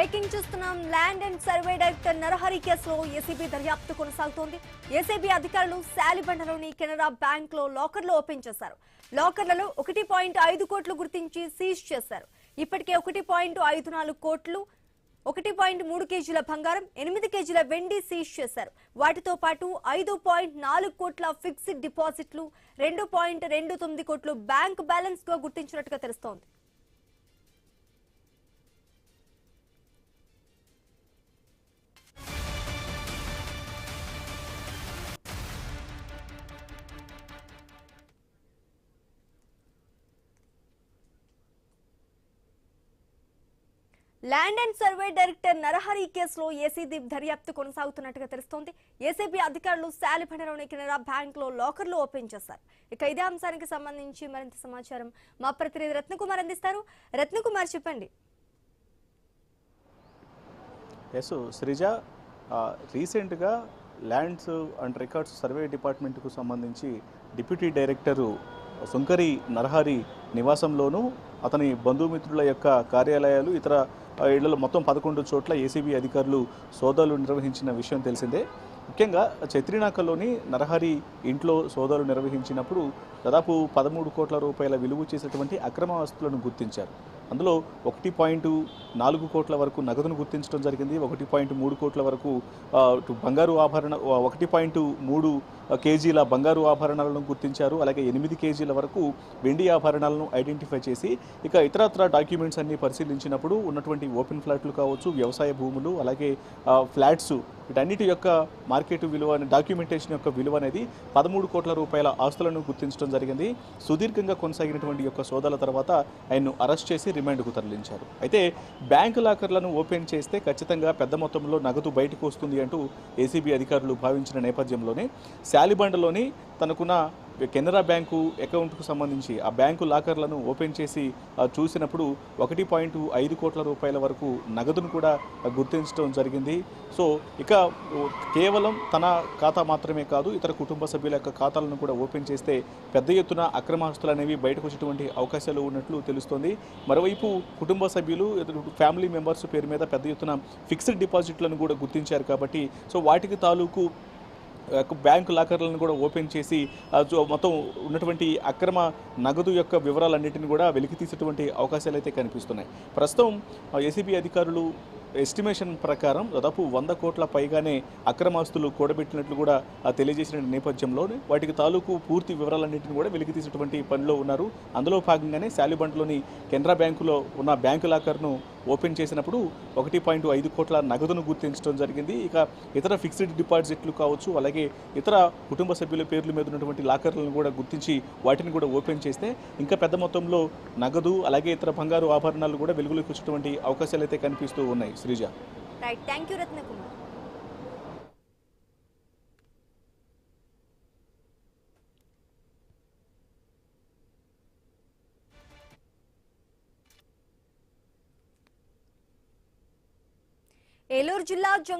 Breaking చూస్తున్నాం. Land and survey director Narahari కేసులో ACB దర్యాప్తు కొనసాగుతోంది. ఏసీబీ అధికారులు శాలిబండలోని కెనరా బ్యాంక్ లో లాకర్లు ఓపెన్ చేశారు. లాకర్లలో 1.5 కోట్లు గుర్తించి సీజ్ చేశారు. ఇప్పటికే 1.54 కోట్లు, 1.3 కేజీల బంగారం, 8 కేజీల వెండి సీజ్ చేశారు. వాటితో పాటు 5.4 కోట్ల ఫిక్స్డ్ డిపాజిట్లు, 2.29 కోట్లు బ్యాంక్ బ్యాలెన్స్ గా గుర్తించినట్టుగా తెలుస్తోంది. Land and survey director Narahari కేసులో ఏసీబీ దర్యాప్తు కొనసాగుతున్నట్టుగా తెలుస్తోంది. ఏసీబీ అధికారులు శాలిబండలోని కెనరా బ్యాంక్ లో లాకర్లు ఓపెన్ చేశారు. ఇక ఇదే అంశానికి సంబంధించి మరింత సమాచారం మా ప్రతినిధి రత్నకుమార్ అందిస్తారు. రత్నకుమార్, చెప్పండి. శ్రీజ, రీసెంట్గా ల్యాండ్స్ అండ్ రికార్డ్స్ సర్వే డిపార్ట్మెంట్కు సంబంధించి డిప్యూటీ డైరెక్టరు సుంకరి నరహరి నివాసంలోనూ అతని బంధుమిత్రుల యొక్క కార్యాలయాలు, ఇతర ఇళ్లలో మొత్తం 11 చోట్ల ఏసీబీ అధికారులు సోదాలు నిర్వహించిన విషయం తెలిసిందే. ముఖ్యంగా చత్రినాకలోని నరహరి ఇంట్లో సోదాలు నిర్వహించినప్పుడు దాదాపు 13 కోట్ల రూపాయల విలువ చేసేటువంటి అక్రమ ఆస్తులను గుర్తించారు. అందులో 1.4 కోట్ల వరకు నగదును గుర్తించడం జరిగింది. 1.3 కోట్ల వరకు బంగారు ఆభరణ, 1.3 కేజీల బంగారు ఆభరణాలను గుర్తించారు. అలాగే 8 కేజీల వరకు వెండి ఆభరణాలను ఐడెంటిఫై చేసి ఇక ఇతరత్ర డాక్యుమెంట్స్ అన్ని పరిశీలించినప్పుడు ఉన్నటువంటి ఓపెన్ ఫ్లాట్లు కావచ్చు, వ్యవసాయ భూములు, అలాగే ఫ్లాట్స్, వీటన్నిటి యొక్క మార్కెట్ విలువ, డాక్యుమెంటేషన్ యొక్క విలువ అనేది 13 కోట్ల రూపాయల ఆస్తులను గుర్తించడం జరిగింది. సుదీర్ఘంగా కొనసాగినటువంటి యొక్క సోదాల తర్వాత ఆయన్ను అరెస్ట్ చేసి రిమాండ్కు తరలించారు. అయితే బ్యాంకు లాకర్లను ఓపెన్ చేస్తే ఖచ్చితంగా పెద్ద మొత్తంలో నగదు బయటకు వస్తుంది అంటూ ఏసీబీ అధికారులు భావించిన నేపథ్యంలోనే శాలిబండలోని తనకున్న కెనరా బ్యాంకు అకౌంట్కు సంబంధించి ఆ బ్యాంకు లాకర్లను ఓపెన్ చేసి చూసినప్పుడు 1.5 కోట్ల రూపాయల వరకు నగదును కూడా గుర్తించడం జరిగింది. సో ఇక కేవలం తన ఖాతా మాత్రమే కాదు, ఇతర కుటుంబ సభ్యుల యొక్క ఖాతాలను కూడా ఓపెన్ చేస్తే పెద్ద ఎత్తున అక్రమాస్తులు అనేవి బయటకు వచ్చేటువంటి అవకాశాలు ఉన్నట్లు తెలుస్తోంది. మరోవైపు కుటుంబ సభ్యులు, ఫ్యామిలీ మెంబర్స్ పేరు మీద పెద్ద ఎత్తున ఫిక్స్డ్ డిపాజిట్లను కూడా గుర్తించారు కాబట్టి సో వాటికి తాలూకు బ్యాంకు లాకర్లను కూడా ఓపెన్ చేసి మొత్తం ఉన్నటువంటి అక్రమ నగదు యొక్క వివరాలన్నింటినీ కూడా వెలికి తీసేటువంటి అవకాశాలు అయితే కనిపిస్తున్నాయి. ప్రస్తుతం ఏసీబీ అధికారులు ఎస్టిమేషన్ ప్రకారం దాదాపు 100 కోట్ల పైగానే అక్రమాస్తులు కూడబెట్టినట్లు కూడా తెలియజేసిన నేపథ్యంలోనే వాటికి తాలూకు పూర్తి వివరాలన్నింటినీ కూడా వెలికి తీసేటువంటి పనిలో ఉన్నారు. అందులో భాగంగానే శాలిబండలోని కెనరా బ్యాంకులో ఉన్న బ్యాంకు లాకర్ను ఓపెన్ చేసినప్పుడు 1.5 కోట్ల నగదును గుర్తించడం జరిగింది. ఇక ఇతర ఫిక్స్డ్ డిపాజిట్లు కావచ్చు, అలాగే ఇతర కుటుంబ సభ్యుల పేర్ల మీద ఉన్నటువంటి లాకర్లను కూడా గుర్తించి వాటిని కూడా ఓపెన్ చేస్తే ఇంకా పెద్ద మొత్తంలో నగదు, అలాగే ఇతర బంగారు ఆభరణాలు కూడా వెలుగులోకి వచ్చేటువంటి అవకాశాలు అయితే కనిపిస్తూ ఉన్నాయి. Sreeja, right, thank you Ratnakumar. Eluru జిల్లా